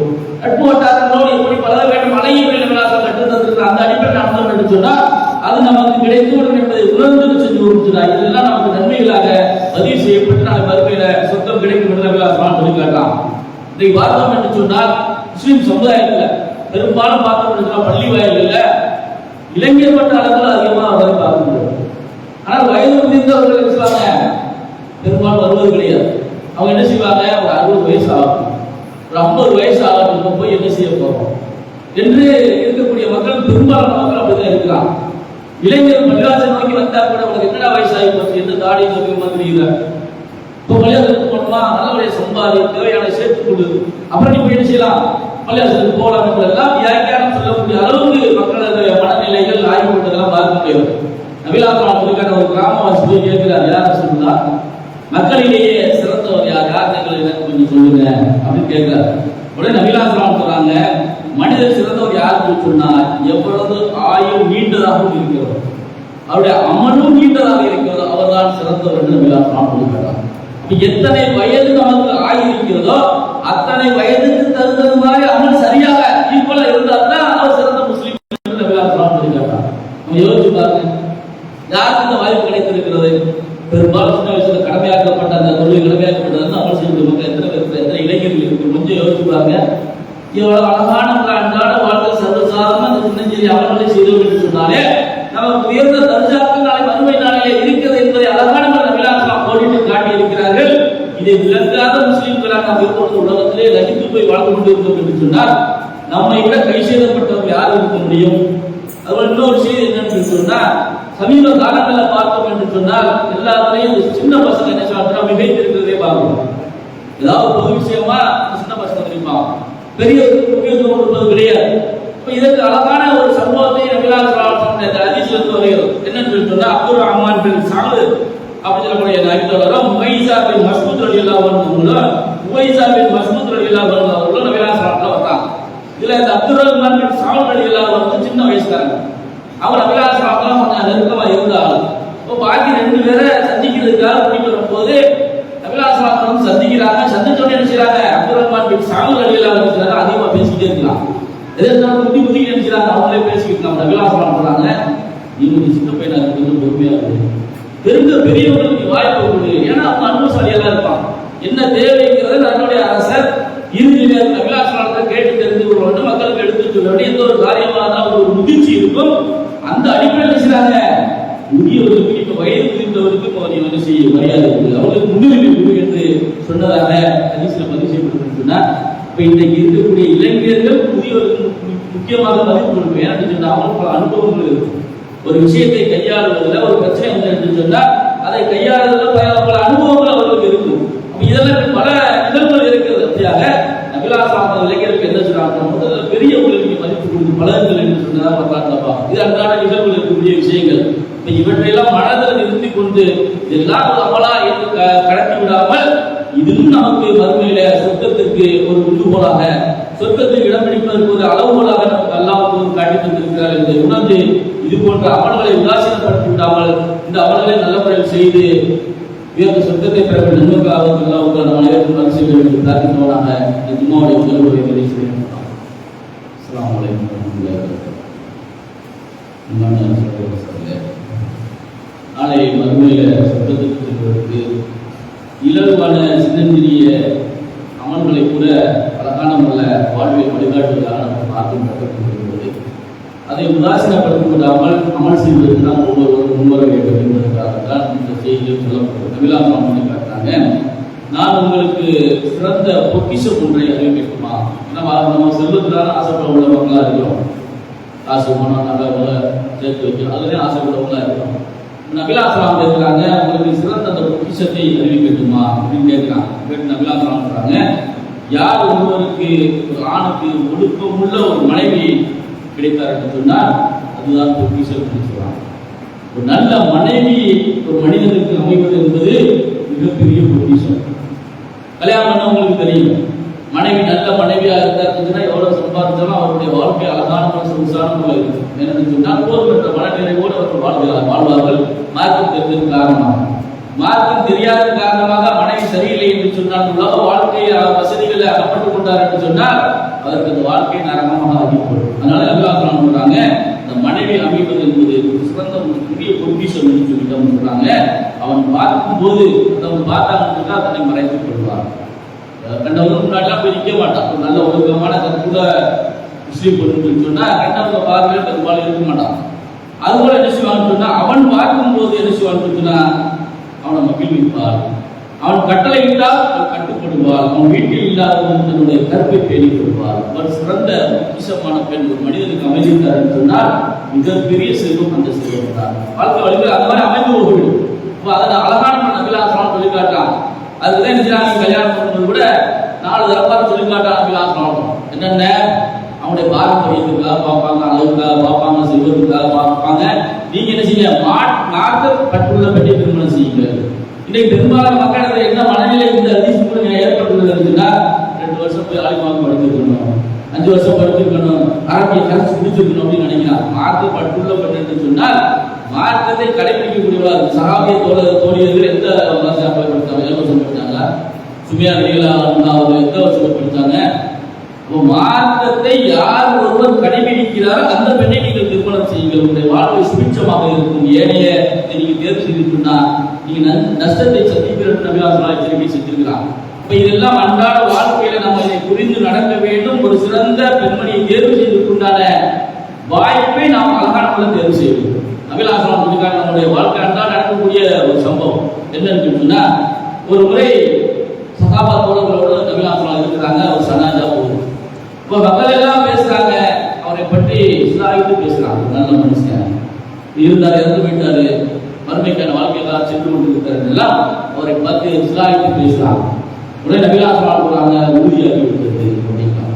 நட்பு வட்டாரங்களோடு எப்படி பழக வேண்டும், அழகியவர்கள் கற்று தந்திருக்கிற அந்த அடிப்படையில் நடந்தோம் என்று சொன்னால் அது நமக்கு கிடைக்கும் என்பதை உணர்ந்து செஞ்சு கொடுக்கிறார். இதெல்லாம் நமக்கு நன்மைகளாக பதிவு செய்யப்பட்டு நாளை மறுமையில சொத்தம் கிடைக்கும் என்று சொல்லி காட்டலாம். இன்றைக்கு பார்த்தோம் என்று சொன்னால் முஸ்லிம் சமுதாயத்தில் பெரும்பாலும் பார்த்தோம் பள்ளி வாயில்கள்ல இளைஞர் மட்ட அளவில் அதிகமாக அவரை பார்க்கிறோம். ஆனால் வயது முதிர்ந்தவர்கள் இஸ்லாம பெரும்பாலும் வருவது கிடையாது. அவங்க என்ன செய்வாங்க, ஒரு 60 வயசு ஆகும், ஒரு 50 வயசு ஆகட்டும், போய் என்ன செய்ய போறோம் என்று இருக்கக்கூடிய மக்கள் பெரும்பாலான மக்கள் அப்படிதான் இருக்கிறாங்க. இளைஞர் பள்ளிவாசல் நோக்கி வந்தா கூட உங்களுக்கு என்னடா வயசாகி போச்சு என்று தாடி நோக்கி வந்துருக்கிற இப்போ பள்ளிவாசலுக்கு போனோமா, நல்லபடியா சம்பாதி, தேவையான சேர்த்து கொடு, அப்புறம் நீ போய் என்ன செய்யலாம், பள்ளிவாசலுக்கு போகலாம் என்றெல்லாம் வியாக்கியானம் சொல்லக்கூடிய அளவுக்கு மக்களுடைய மனநிலைகள் ஆய்வு கொண்டதெல்லாம் பார்க்க முடியாது. நபிகளார் ஒரு கிராமவாசி போய் கேட்கிறார், யார் சொல்லுதா மக்களிலேயே சிறந்தவர் யார், எனக்கு கொஞ்சம் சொல்லுங்க அப்படின்னு கேட்கிறார். உடனே நபிகளார் சொல்றாங்க, மனிதர் சிறந்தவர் யாருக்கு சொன்னார், எவ்வளவு ஆயுள் நீண்டதாக இருக்கிறதோ அவருடைய அமலும் நீண்டதாக இருக்கிறதோ அவர்தான் சிறந்தவர் என்று நபிகளார் சொல்லுகிறார். எத்தனை வயது நமக்கு ஆகியிருக்கிறதோ அத்தனை வயதுக்கு தகுந்தது மாதிரி அமல் சரியாக ஈக்குவலா இருந்தால் தான் அவர் சிறந்த முஸ்லீம் என்று நபிகளார் சொல்லியிருக்கிறார். யோசிச்சு பாருங்க, யாருக்கு இந்த வாய்ப்பு கிடைத்திருக்கிறது? பெரும்பாலும் சின்ன வயசுல கடமையாக்கப்பட்ட அந்த தொழிலை கடமையாக்கப்பட்டது அமல் செய்து மக்கள் எத்தனை இளைஞர்கள் இருக்கு. கொஞ்சம் யோசிச்சு பாருங்க. இவ்வளவு அழகான அன்றாட வாழ்க்கை சர்வசாதாரண அந்த சின்னஞ்சிறிய அமல்களை செய்தோம் என்று சொன்னாலே நமக்கு உயர்ந்த தர்ஜாக்கள் நாளை மறுமை நாளிலே இருக்கிறது என்பதை அழகான நபிகளார் கோடிட்டு காட்டி இருக்கிறார்கள். இதை விளங்காத முஸ்லிம்களாக நாம் இப்பொழுது உலகத்திலே லகித்து போய் வாழ்ந்து கொண்டிருக்கிறோம் என்று சொன்னால் நம்மை விட கை செய்தப்பட்டவர்கள் யார் இருக்க முடியும்? அதுபோல இன்னொரு செய்தி என்னன்னு சொன்னா, சமீப காலங்களில் பார்த்தோம் என்று சொன்னால் எல்லாத்துலையும் சின்ன பசங்க என்ன சொல்றாங்க, மிகைத்திருக்கிறதே பார்க்கணும். ஏதாவது பொது விஷயமா சின்ன பசங்க தெரியுமா, பெரியவர்களுக்கு முக்கியத்துவம் கொடுப்பது கிடையாது. இப்ப இதற்கு அழகான ஒரு சம்பவத்தை நபிகளார் ஹதீஸ்ல இருந்து வருகிறது. என்னன்னு சொன்னா, அப்துல் ரஹ்மான் பின் சாலு அப்படி சொல்லக்கூடிய நபித்தோழரும் உவைஸா பின் மஸ்ஊத் ரலியல்லாஹு அன்ஹு உவைஸா பின் மஸ்ஊத் ரலியல்லாஹு அன்ஹு அவர்கள் நபிகளார் ஸல்லல்லாஹு வந்தாங்க. இதுல இந்த அப்துல் ரஹ்மான் பின் சாலு ரலியல்லாஹு அன்ஹு சின்ன வயசுக்காரங்க. அவர் நபிகளார் ஸல்லல்லாஹு கொஞ்சம் நெருக்கமா இருந்தாங்க. இப்போ பாக்கி ரெண்டு பேரை சந்திக்கிறதுக்காக கூட்டிட்டு வரும்போது நபிகளார் ஸல்லல்லாஹு வந்து சந்திக்கிறாங்க. சந்திச்சோன்னு என்ன செய்யறாங்க, அப்துல் ரஹ்மான் பின் சாலு ரலியல்லாஹு அன்ஹு அதிகமா பேசிக்கிட்டே இருக்காங்க. எதிர்த்தாலும் புத்தி புத்தி நினைக்கிறாங்க, அவங்களே பேசிக்கிட்டு நம்ம நபிகளார் சொல்றாங்க, நீங்க சின்ன பையனா கொஞ்சம் பொறுமையா இருக்கு, தெரிஞ்ச பெரியவர்களுக்கு வாய்ப்பு கொடு, ஏன்னா அவங்க அனுபவசாலியெல்லாம் இருப்பாங்க. என்ன தேவைங்கிறத நம்மளுடைய அரசர் இறுதி நேரம் நபிகளார் கேட்டு தெரிந்து கொள்ள வேண்டும், மக்களுக்கு எடுத்து சொல்ல வேண்டும். எந்த ஒரு காரியமாக ஒரு முதிர்ச்சி இருக்கும், அந்த அடிப்படையில் செய்யறாங்க. முதியவர்களுக்கு இப்ப வயது புரிந்தவருக்கு நீ வந்து செய்ய மரியாதை இருக்குது, அவர்களுக்கு முன்னுரிமை கொடு என்று சொன்னதாக ஹதீஸ்ல பதிவு செய்யப்பட்டிருக்குன்னா, இப்ப இன்றைக்கு இருக்கக்கூடிய இளைஞர்கள் முதியவர்களுக்கு முக்கியமாக மதிப்பு கொடுக்கும். ஏன்னு சொன்னா அவங்களுக்கு பல அனுபவங்கள் இருக்கும். ஒரு விஷயத்தை கையாளுவதில் ஒரு பிரச்சனை வந்து என்று சொன்னால் அதை கையாளுவதில் பல அனுபவங்கள் அவர்களுக்கு இருக்கும். இதெல்லாம் பல நிகழ்வுகள் இருக்கிறது. அப்படியாக நபிகளார் ஸல்லல்லாஹு இளைஞர்களுக்கு என்ன சொல்றாங்க, முதல்ல பெரியவர்களுக்கு மதிப்பு கொடுத்து பழகுங்கள் என்று சொன்னதாக பார்க்கலாம். இது அன்றாட நிகழ்வுகள் இருக்கக்கூடிய விஷயங்கள். இப்ப இவற்றையெல்லாம் மனதில் நிறுத்தி கொண்டு இதெல்லாம் ஒரு அமலா என்று கடத்தி விடாமல், இதுவும் நமக்கு மறுமையில சொர்க்கத்திற்கு ஒரு உந்துகோலாக, சொர்க்கத்தில் இடம் பிடிப்பதற்கு ஒரு அளவுகோலாக நமக்கு அல்லாஹ் காட்டி தந்திருக்கிறார் என்று உணர்ந்து இது போன்ற அமல்களை உதாசீனப்படுத்தி விடாமல் இந்த அமல்களை நல்ல முறையில் செய்து உயர்ந்த சொர்க்கத்தை பெற வேண்டும் என்பதற்காக அல்லாஹ் நம்ம அனைவருக்கும் அருள் செய்ய வேண்டும் என்று பிரார்த்திப்பவனாக இந்த ஜும்மாவுடைய முதல் உரையை நிறைவு செய்கிறேன். அஸ்ஸலாமு அலைக்கும் வரஹ்மத்துல்லாஹி வபரகாத்துஹு. நாளை மறுமையில சொர்க்கத்துக்கு செல்வதற்கு இலகுவான சின்னஞ்சிறிய அமல்களை கூட அழகான முறையில் வாழ்வில் வழிகாட்டுவதாக நமக்கு மார்க்கம் கற்றுக்கொண்டிருக்கிறது. அதை உதாசீனப்படுத்தி விடாமல் அமல் செய்வதற்கு நாம் ஒவ்வொருவரும் முன்வர வேண்டும் என்பதற்காகத்தான் இந்த செய்தியில் சொல்லப்பட்டது. நபிகளார் ஸல்லல்லாஹு காட்டுறாங்க, நான் உங்களுக்கு சிறந்த பொக்கிஷம் ஒன்றை அறிவிக்கட்டுமா? நம்ம செல்வத்திலான ஆசைப்பட உள்ளவர்களா இருக்கிறோம், காசு பணம் நகை சேர்த்து வைக்கிறோம், அதுலேயே ஆசைப்படவங்களா இருக்கிறோம். நபிகளார் ஸல்லல்லாஹு கேட்கிறாங்க, உங்களுக்கு சிறந்த அந்த பொக்கிஷத்தை அறிவிக்கட்டுமா அப்படின்னு கேட்கிறாங்க. நபிகளார் ஸல்லல்லாஹு சொல்றாங்க, யார் ஒருவருக்கு ஒரு ஆணுக்கு ஒழுக்கமுள்ள ஒரு மனைவி கிடைத்தார் என்று சொன்னால் அதுதான் பொக்கிஷம் என்று சொல்றாங்க. ஒரு நல்ல மனைவி ஒரு மனிதனுக்கு அமைவது என்பது மிகப்பெரிய பொக்கிஷம். கல்யாணம் பண்ணவங்களுக்கு தெரியும், மனைவி நல்ல மனைவியா இருந்தாருன்னா எவ்வளவு சம்பாதிச்சாலும் அவருடைய வாழ்க்கை அழகான சொகுசான இருக்கும். என்னன்னு சொன்னால் போர் பெற்ற மனநிறைவோடு அவர்கள் வாழ்வார்கள். மார்க்கம் தெரிந்தது காரணமாக, மார்க்கம் தெரியாத காரணமாக மனைவி சரியில்லை என்று சொன்னால் உலக வாழ்க்கை வசதிகளை அகப்பட்டுக் கொண்டார் என்று சொன்னால் அதற்கு அந்த வாழ்க்கை நரகமாக ஆகிப்படும். அதனால நபிகளார் சொல்றாங்க, அந்த மனைவி அமைப்பது என்பது சிறந்த பெரிய பொக்கிஷம் என்று சொல்லிட்டு சொல்றாங்க. அவன் பார்க்கும் போது அவன் பார்த்தாங்க தன்னை மறைத்துக் கொள்வார். கண்டவங்க முன்னாடிலாம் போய் நிற்க மாட்டான். ஒரு நல்ல ஒழுக்கமான கற்புள்ள முஸ்லீம் பொண்ணு சொன்னா கண்டவங்க பார்க்கவே பெரும்பாலும் இருக்க மாட்டான். அதுபோல என்ன செய்வான்னு சொன்னா, அவன் பார்க்கும் போது என்ன செய்வான்னு சொன்னா அவனை மகிழ்விப்பார், அவன் கட்டளை இட்டால் கட்டுப்படுவார், அவன் வீட்டில் இல்லாதவன் தன்னுடைய கற்பை பேணிக் கொள்வார். அவர் சிறந்த பொக்கிஷமான பெண் ஒரு மனிதனுக்கு அமைந்திருந்தார் என்று சொன்னால் மிகப்பெரிய செல்வம் அந்த செல்வம் தான். வாழ்க்கை வழிகள் அந்த மாதிரி அமைந்து போய்விடும். அதை அழகான நபிகளார் ஸல்லல்லாஹு சொல்லிக்காட்டான். அதுதான் என்ன கல்யாணம் பண்ணும்போது கூட 4 தரப்பார சொல்லிக்காட்டான் நபிகளார் ஸல்லல்லாஹு. என்னென்ன, அவனுடைய பாரம்பரியத்துக்காக பார்ப்பாங்க, அளவுக்காக பார்ப்பாங்க, செல்வத்துக்காக பார்ப்பாங்க. நீங்க என்ன செய்ய மார்க்கப்பட்டுள்ள பெண்ணை திருமணம் செய்யுங்க. இன்னைக்கு பெரும்பாலான மக்கள் என்ன மனநிலை இந்த அதிசயம் ஏற்பட்டுள்ளதுன்னா 2 வருஷம் போய் ஆலிமாவுக்கு படிச்சிருக்கணும், 5 வருஷம் படிச்சிருக்கணும், அரபியை கரைச்சி பிடிச்சிருக்கணும் அப்படின்னு நினைக்கிறான். மார்க்கப்பட்டுள்ள பெண் என்று சொன்னால் மார்க்கத்தை கடைபிடிக்கக்கூடியவர்கள். சஹாபிய தோழியர்கள் எந்த வருஷம் படித்தாங்க? 7 வருஷம் படித்தாங்களா? சுமையா அவங்க எந்த வருஷம் படித்தாங்க? மார்க்கத்தை யார் ஒருவர் கடைபிடிக்கிறாரோ அந்த பெண்ணை நீங்கள் திருமணம் செய்யுங்கள். உங்களுடைய வாழ்க்கை சுபிட்சமாக இருக்கும். ஏனைய நீங்க தேர்வு செய்திருக்குன்னா நீங்க நஷ்டத்தை சந்திப்பீர்கள் நபிகளார் ஸல்லல்லாஹு எச்சரிக்கை செஞ்சிருக்கிறாங்க. இப்ப இதெல்லாம் அன்றாட வாழ்க்கையில நம்ம இதை புரிந்து நடக்க வேண்டும். ஒரு சிறந்த பெண்மணியை தேர்வு செய்வதற்குண்டான வாய்ப்பை நாம் அழகான தேர்வு செய்ய வேண்டும். நபிலாசனம் சொல்லிக்காங்க, நம்முடைய வாழ்க்கை அன்றாட நடக்கக்கூடிய ஒரு சம்பவம் என்னன்னு சொன்னா, ஒரு முறை சகாபா தோழர்களோடு நபிலாசனம் இருக்கிறாங்க, ஒரு சனாஜா போகுது. இப்போ மக்கள் எல்லாம் பேசுறாங்க, அவரை பற்றி இஸ்லாமித்து பேசுறாங்க. நல்ல மனுஷன் இருந்தார், இறந்து போயிட்டாரு, மறுமைக்கான வாழ்க்கையெல்லாம் சென்று கொண்டிருக்கிறார் எல்லாம் அவரை பார்த்து இஸ்லாமித்து பேசுறாங்க. உடனே நபிலாசனம் போறாங்க, உறுதியாகி விட்டது அப்படின்னா.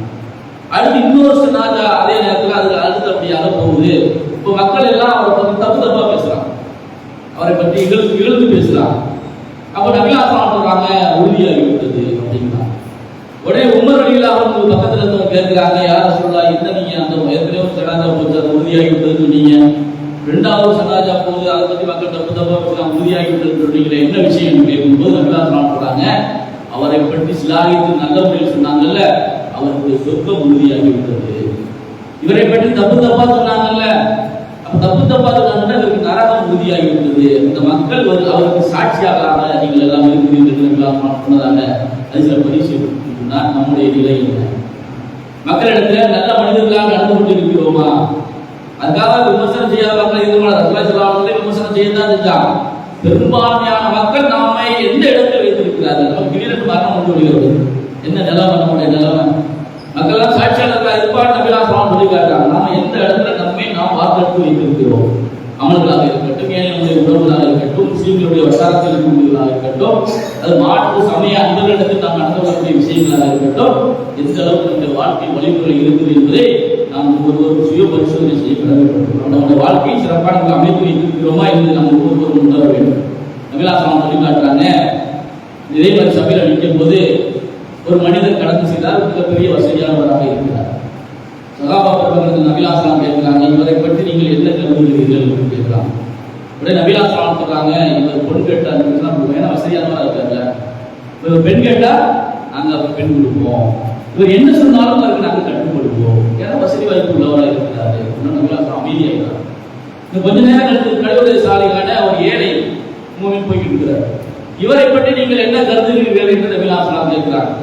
அடுத்து இன்னொரு சனாஜா அதே நேரத்தில் அதுக்கு அடுத்தபடியாக போகுது. இப்போ மக்கள் எல்லாம் அவரை பற்றி தப்பு தப்பா பேசுறாங்க, அவரை பற்றி இகழ்ந்து பேசுறாங்க. அப்போ நபிலாசனம் சொல்றாங்க, உறுதியாகி விட்டது அப்படின்னா. உடனே உமர் ரலியல்லாஹு அன்ஹு பக்கத்துல இருந்து கேட்கிறாங்க, யார சொல்லலாம், என்ன நீங்க அந்த ஏற்கனவே சனாஜா போச்சு, அது உறுதியாகி விட்டதுன்னு சொன்னீங்க, ரெண்டாவது சனாஜா போகுது, அதை பத்தி மக்கள் தப்பு தப்பா பேசுறாங்க, உறுதியாகி விட்டதுன்னு சொல்றீங்களே, என்ன விஷயம் கேட்கும்போது நபிலாசனம் சொல்றாங்க, அவரை பற்றி சிலாகித்து நல்ல முறையில் சொன்னாங்கல்ல, அவருடைய சொர்க்கம் உறுதியாகி விட்டது. இவரை பற்றி தப்பு தப்பா சொன்னாங்கல்ல, அப்ப தப்பு தப்பா சொன்னாங்கன்னா இவருக்கு நரகம் உறுதியாகி விட்டது. இந்த மக்கள் அவருக்கு சாட்சியாக நீங்கள் எல்லாம் இருக்கிறீர்கள் சொன்னதாங்க. அது சில பரிசு நம்முடைய நிலை என்ன? மக்களிடத்துல நல்ல மனிதர்களாக நடந்து கொண்டு இருக்கிறோமா? அதுக்காக விமர்சனம் செய்யாத மக்கள் இருக்கிறாங்க, விமர்சனம் செய்யத்தான் செஞ்சாங்க. பெரும்பான்மையான மக்கள் நாம எந்த இடத்தில் வைத்திருக்கிறார்கள்? நம்ம திடீரென்று மரணம் கொண்டு வருகிறது. என்ன நிலைமை நம்முடைய நிலைமை? மக்கள் எல்லாம் சாட்சியாளர்களாக இருப்பார் நபிலாசனம் சொல்லி காட்டுறாங்க. நாம எந்த இடத்துல நம்மை நாம் வாக்கெடுத்து வைத்திருக்கிறோம்? அமல்களாக இருக்கட்டும், ஏன் நம்முடைய உறவுகளாக இருக்கட்டும், முஸ்லீம்களுடைய வட்டாரத்தில் இருக்கக்கூடியவர்களாக இருக்கட்டும், அது மாற்று சமய அன்பர்களிடத்தில் நாம் நடந்து வரக்கூடிய விஷயங்களாக இருக்கட்டும், எந்த அளவுக்கு நம்முடைய வாழ்க்கை வழிமுறை இருக்குது என்பதை நாம் ஒவ்வொருவரும் சுய பரிசோதனை செய்யப்பட வேண்டும். நம்முடைய வாழ்க்கையை சிறப்பான அமைத்து வைத்திருக்கிறோமா என்பதை நாம் ஒவ்வொருவரும் உணர வேண்டும். நபிலாசனம் சொல்லி காட்டுறாங்க, இதே மாதிரி சபையில் அளிக்கும் போது ஒரு மனிதர் கடந்து செய்தால் மிகப்பெரிய வசதியானவராக இருக்கிறார். சகாபா பெருமக்கள் நபிலாசனம் கேட்கிறாங்க, இவரை பற்றி நீங்கள் என்ன கருதுகிறீர்கள் கேட்கிறாங்க. உடனே நபிலாசனம் சொல்றாங்க, இவர் பொன் கேட்டா ஏன்னா வசதியானவராக இருக்காருல்ல, இவர் பெண் கேட்டா நாங்கள் பெண் கொடுப்போம், இவர் என்ன சொன்னாலும் அதுக்கு நாங்கள் கட்டுப்படுவோம், ஏன்னா வசதி வாய்ப்பு உள்ளவராக இருக்கிறாரு. நபிலாசனம் அமைதியாகிறார். இந்த கொஞ்ச நேரம் கழிவுடைய சாலைக்கான ஒரு ஏழை மூவின் போய்கிட்டு இருக்கிறார். இவரை பற்றி நீங்கள் என்ன கருதுகிறீர்கள் என்று நபிலாசனம் கேட்கிறாங்க.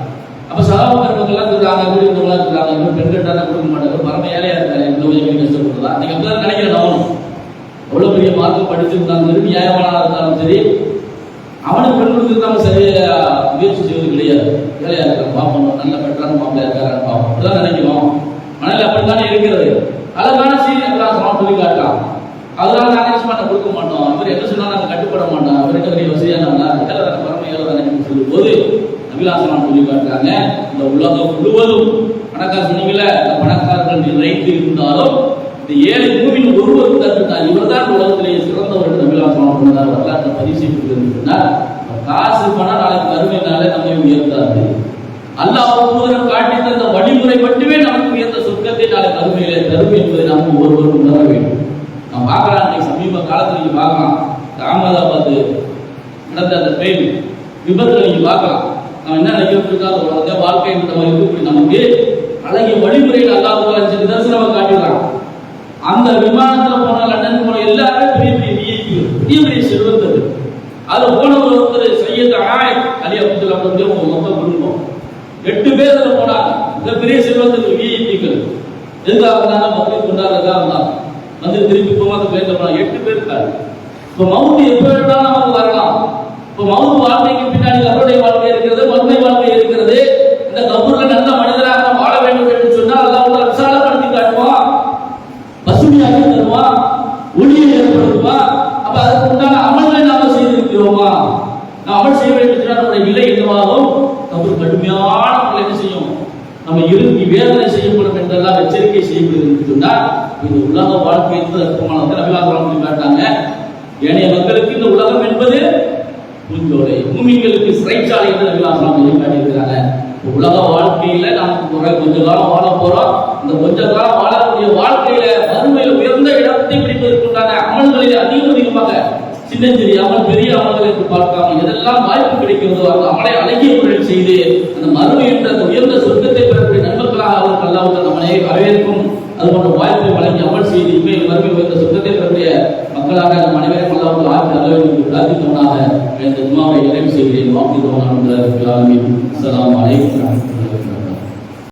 அப்ப சகாபா பெருமக்கள்லாம் சொல்றாங்க, வீடுகளா இருக்கிறாங்க, இவர் பெண் கேட்டா கொடுக்க மாட்டாங்க, பரம ஏழையா இருக்காரு, இந்த உதவி கஷ்டப்படுறதா நீங்க அப்படிதான் நினைக்கிறேன். அவனும் எவ்வளவு பெரிய மார்க்கம் படிச்சிருந்தாலும் சரி, நியாயமானா இருந்தாலும் சரி, அவனுக்கு பெண் கொடுத்துருக்காம சரியா முயற்சி செய்வது கிடையாது. ஏழையா இருக்காங்க பாப்போம், நல்ல பெற்றான மாப்பிள்ளையா இருக்காரு பாப்போம், அப்படிதான் நினைக்கிறோம். மனதில் அப்படித்தானே இருக்கிறது. அழகான செய்தி எல்லாம் சொல்லி காட்டலாம். அதனால நாங்கள் என்ன பண்ண கொடுக்க மாட்டோம், இவர் என்ன சொன்னா நாங்கள் கட்டுப்பட மாட்டோம், இவர் என்ன பெரிய வசதியானவங்க, ஏழை பரம ஏழை தானே சொல்லும் போது நபிலாசனம் சொல்லி காட்டுறாங்க, இந்த உலகம் முழுவதும் பணக்கார சொன்னீங்கல்ல, இந்த பணக்காரர்கள் நிறைந்து இருந்தாலும் இந்த ஏழை பூமியின் ஒருவர் தட்டுட்டார், இவர் தான் உலகத்திலேயே சிறந்தவர். நபிலாசனம் சொன்னதால் வரலாற்றை பதிவு செய்யப்பட்டிருந்தார். காசு பணம் நாளைக்கு வறுமையினால நம்மை உயர்த்தாது. அல்லாஹ் தூதர் காட்டி தந்த வழிமுறை மட்டுமே நமக்கு உயர்ந்த சொர்க்கத்தை நாளைக்கு வறுமையிலே தரும் என்பதை நாம் ஒவ்வொருவரும் உணர வேண்டும். நாம் பார்க்கலாம், சமீப காலத்தில் நீங்க பார்க்கலாம், அகமதாபாத் நடந்த அந்த ட்ரெயின் விபத்துல நீங்க பார்க்கலாம். நம்ம என்ன நினைக்கிறோம், வாழ்க்கை இருக்கக்கூடிய நமக்கு அழகிய வழிமுறையில் அல்லாஹ் நிதர்சனமாக காட்டிடுறாங்க. அந்த விமானத்துல போன லண்டன் போன எல்லாருமே பெரிய பெரிய விஐபி, பெரிய பெரிய செல்வந்தது. அதுல போனவர் ஒருத்தர் சையத் அலி அப்துல்லா மொத்த குடும்பம் 8 பேர் அதுல போனாங்க. மிகப்பெரிய செல்வந்தர்கள், விஐபிக்கள். எதுக்காக இருந்தாங்க? மக்கள் கொண்டாடுறதா இருந்தாங்க. வந்து திருப்பி போவாங்க, பிளேன்ல போனாங்க. 8 பேர் இருக்காங்க. இப்ப மவுத்து எப்ப வேணாலும் நமக்கு வரலாம். இப்ப மவுத்து வாழ்க்கைக்கு பின்னாடி அவருடைய வாழ்க்கை இருக்கிறது, மறுமை வாழ்க்கை இருக்கிறது. இந்த கபூர்ல நல்ல மனிதராக வாழ வேண்டும் என்று சொன்னால் அல்லாஹ் உங்களை விசாலப்படுத்தி காட்டுவான், பசுமையாக்கி தருவான், ஒளியை ஏற்படுத்துவான். அப்ப அதுக்கு உண்டான அமல்களை நாம செய்திருக்கிறோமா? நாம் அமல் செய்ய வேண்டும் என்றால் நம்முடைய நிலை என்னவாகும்? கபூர் கடுமையான முறையில் என்ன செய்யும்? நம்ம இறுதி வேதனை செய்யப்படும் என்றெல்லாம் எச்சரிக்கை செய்யப்படுகிறது என்று சொன்னால் இந்த உலக வாழ்க்கை என்பது அற்புதமானது. நபிகள் காட்டாங்க, ஏனைய மக்களுக்கு இந்த உலகம் என்பது பூஞ்சோலை, பூமிகளுக்கு சிறைச்சாலை என்று நபிகள் காட்டியிருக்கிறாங்க. உலக வாழ்க்கையில நமக்கு கொஞ்ச காலம் வாழ போறோம். இந்த கொஞ்ச காலம் வாழக்கூடிய வாழ்க்கையில வறுமையில உயர்ந்த இடத்தை பிடிப்பதற்குண்டான அமல்களில் அதிகமாக சின்னஞ்சிறிய அமல் பெரிய அமல்கள் என்று பார்க்காம எதெல்லாம் வாய்ப்பு கிடைக்கிறதோ அந்த அமலை அழகிய முறையில் செய்து அந்த மறுமை என்ற அந்த உயர்ந்த சொர்க்கத்தை பெறக்கூடிய நண்பர்களாக அவருக்கு அல்லாஹ் நம்மளை வரவேற்கும் அது போன்ற வாய்ப்பை வழங்கி அமல் செய்து இவை மறுமை உயர்ந்த சொர்க்கத்தை பெறக்கூடிய மக்களாக நம் அனைவரும் அல்லாஹ் ஆட்சி நல்லவர்களுக்கு பிரார்த்தித்தவனாக இந்த துமாவை நிறைவு செய்கிறேன். வாக்கு தவணான அஸ்ஸலாமு அலைக்கும்.